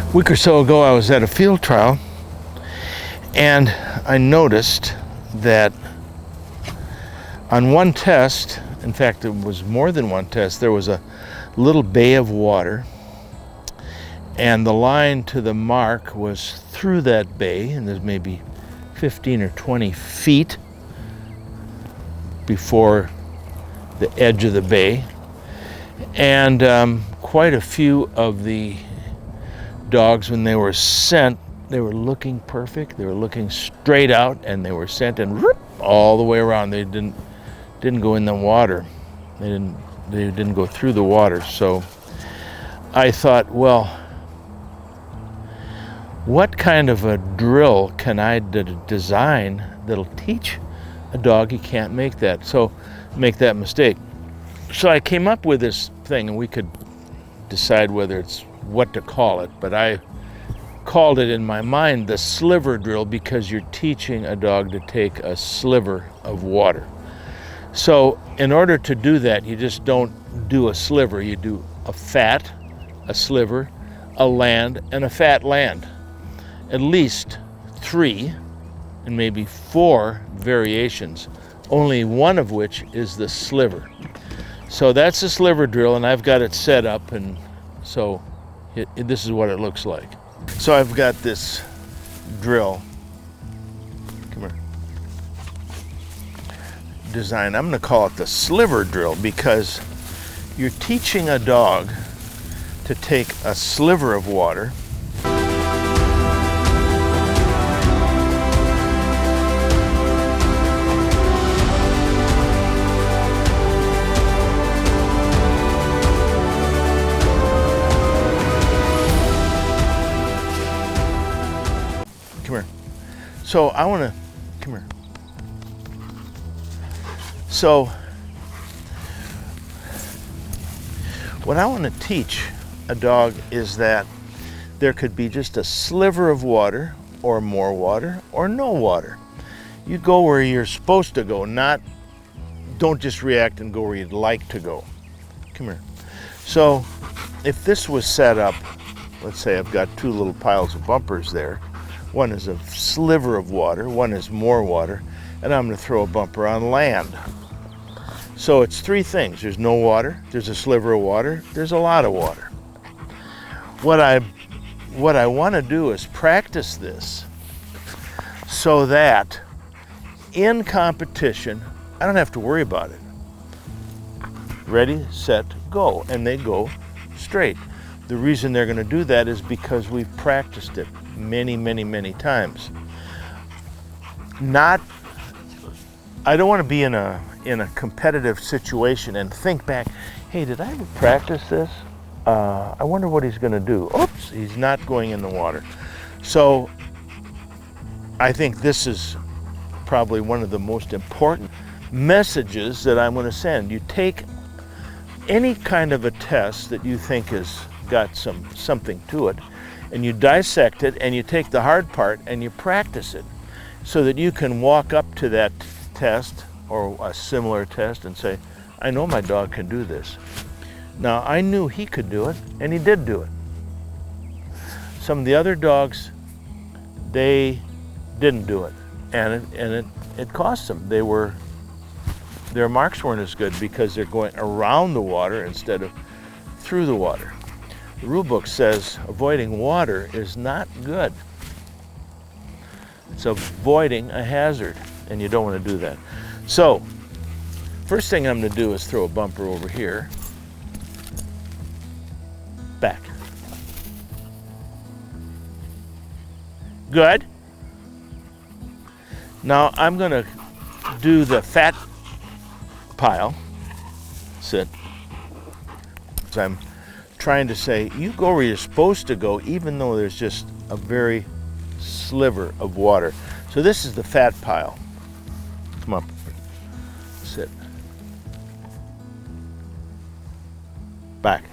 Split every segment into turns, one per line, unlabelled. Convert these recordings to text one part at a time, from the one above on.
A week or so ago, I was at a field trial, and I noticed that on one test, in fact, it was more than one test, there was a little bay of water, and the line to the mark was through that bay, and there's maybe 15 or 20 feet before the edge of the bay. And quite a few of the dogs, when they were sent, they were looking perfect. They were looking straight out, and they were sent and all the way around. They didn't go in the water. They didn't go through the water. So I thought, well, what kind of a drill can I design that'll teach a dog he can't make that mistake? So I came up with this thing, and we could decide whether it's what to call it, but I called it in my mind the Sliver Drill, because you're teaching a dog to take a sliver of water. So in order to do that, you just don't do a sliver. You do a fat, a sliver, a land, and a fat land. At least 3 and maybe 4 variations, only one of which is the sliver. So that's the Sliver Drill, and I've got it set up, and so this is what it looks like. So I've got this drill, come here, design. I'm going to call it the Sliver Drill, because you're teaching a dog to take a sliver of water So I want to, come here. So what I want to teach a dog is that there could be just a sliver of water, or more water, or no water. You go where you're supposed to go, don't just react and go where you'd like to go. Come here. So if this was set up, let's say I've got 2 little piles of bumpers there. One is a sliver of water, one is more water, and I'm going to throw a bumper on land. So it's 3 things. There's no water, there's a sliver of water, there's a lot of water. What I want to do is practice this so that in competition, I don't have to worry about it. Ready, set, go, and they go straight. The reason they're going to do that is because we've practiced it many, many, many times. I don't want to be in a competitive situation and think back, hey, did I ever practice this? I wonder what he's going to do. Oops, he's not going in the water. So I think this is probably one of the most important messages that I'm going to send. You take any kind of a test that you think has got something to it, and you dissect it, and you take the hard part and you practice it so that you can walk up to that test or a similar test and say, I know my dog can do this. Now, I knew he could do it, and he did do it. Some of the other dogs, they didn't do it, and it cost them. Their marks weren't as good because they're going around the water instead of through the water. The rule book says avoiding water is not good. It's avoiding a hazard, and you don't want to do that. So, first thing I'm going to do is throw a bumper over here. Back. Good. Now I'm going to do the fat pile. Sit. So I'm trying to say, you go where you're supposed to go, even though there's just a very sliver of water. So this is the fat pile. Come up. Sit. Back.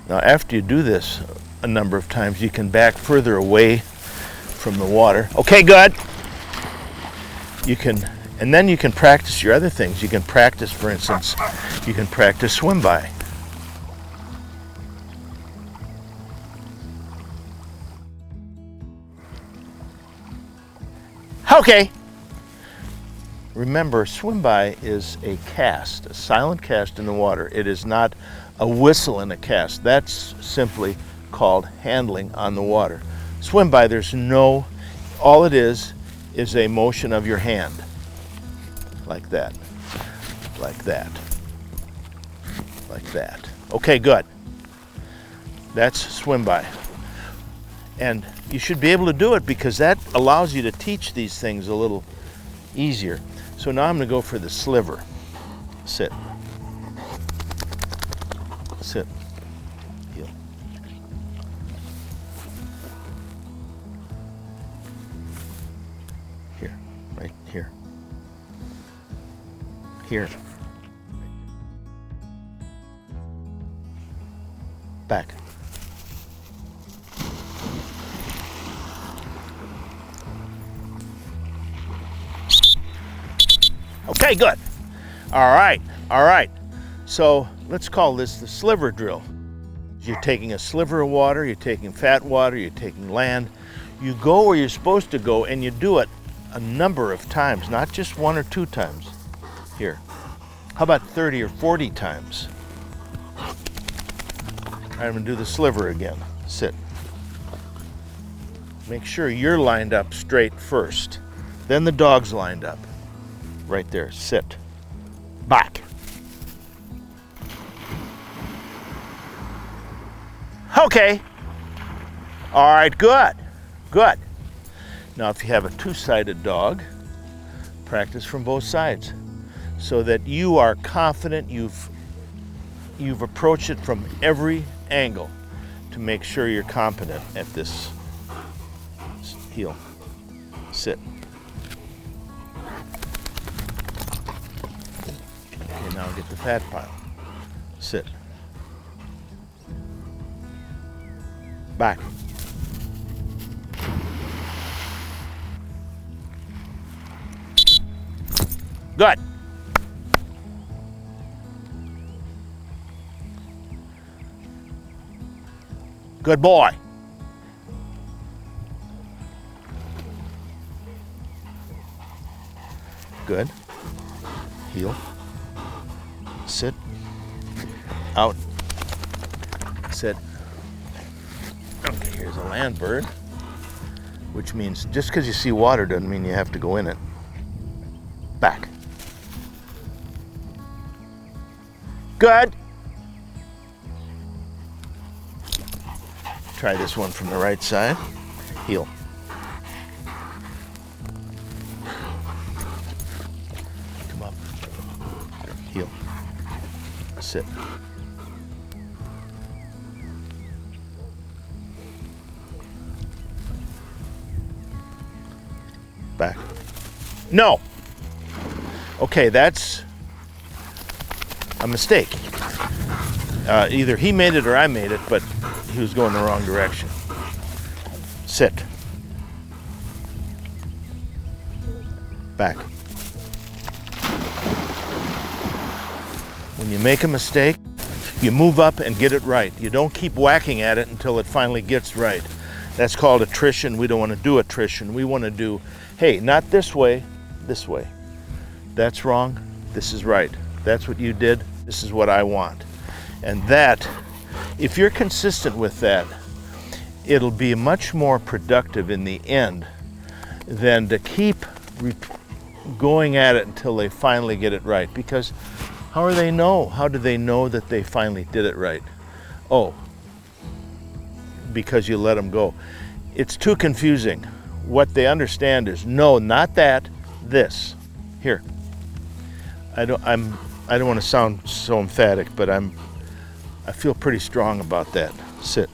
Now, after you do this a number of times, you can back further away from the water. Okay, good. And then you can practice your other things. You can practice, for instance, you can practice swim by. Okay. Remember, swim by is a cast, a silent cast in the water. It is not a whistle in a cast. That's simply called handling on the water. Swim by, there's no, all it is a motion of your hand. Like that, like that, like that. Okay, good. That's swim by. And you should be able to do it because that allows you to teach these things a little easier. So now I'm going to go for the sliver. Sit. Sit. Heel. Here. Right here. Here. Back. Okay, good. All right, all right. So let's call this the sliver drill. You're taking a sliver of water, you're taking fat water, you're taking land. You go where you're supposed to go and you do it a number of times, not just 1 or 2 times. Here, how about 30 or 40 times? I'm gonna do the sliver again. Sit. Make sure you're lined up straight first. Then the dog's lined up. Right there, sit. Back. Okay. All right, good, good. Now if you have a 2-sided dog, practice from both sides so that you are confident you've approached it from every angle to make sure you're competent at this. Heel. Sit. Okay, now get the fat pile. Sit. Back. Good. Good boy. Good. Heel. Sit. Out. Sit. Okay, here's a land bird, which means just because you see water doesn't mean you have to go in it. Back. Good. Try this one from the right side. Heel. Come up. Heel. Sit. Back. No. Okay, that's a mistake. Either he made it or I made it, but he was going the wrong direction. Sit. Back. When you make a mistake, you move up and get it right. You don't keep whacking at it until it finally gets right. That's called attrition. We don't want to do attrition. We want to do, hey, not this way, this way. That's wrong, this is right. That's what you did, this is what I want. And that, if you're consistent with that, it'll be much more productive in the end than to keep going at it until they finally get it right. Because how do they know? How do they know that they finally did it right? Oh, because you let them go. It's too confusing. What they understand is, no, not that, this. Here. I don't want to sound so emphatic, but I feel pretty strong about that. Sit.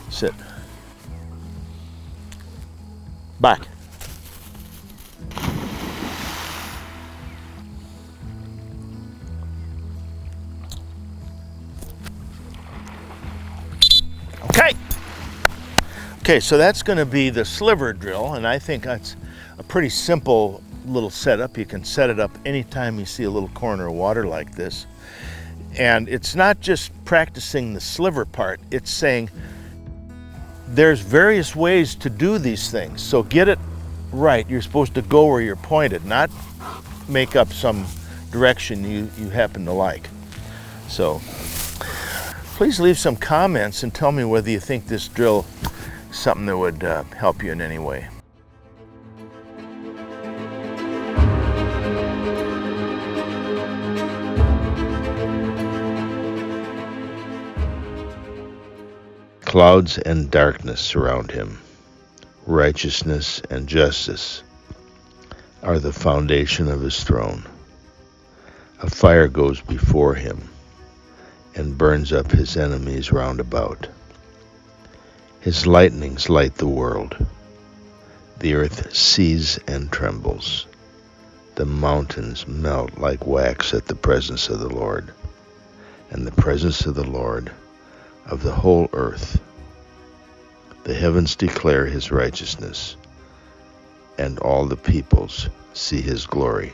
Sit. Back. Okay. Okay, so that's going to be the sliver drill, and I think that's a pretty simple little setup. You can set it up anytime you see a little corner of water like this. And it's not just practicing the sliver part, it's saying there's various ways to do these things. So get it right. You're supposed to go where you're pointed, not make up some direction you happen to like. So please leave some comments and tell me whether you think this drill is something that would help you in any way. Clouds and darkness surround him. Righteousness and justice are the foundation of his throne. A fire goes before him and burns up his enemies round about. His lightnings light the world. The earth sees and trembles. The mountains melt like wax at the presence of the Lord, and the presence of the Lord of the whole earth. The heavens declare his righteousness, and all the peoples see his glory.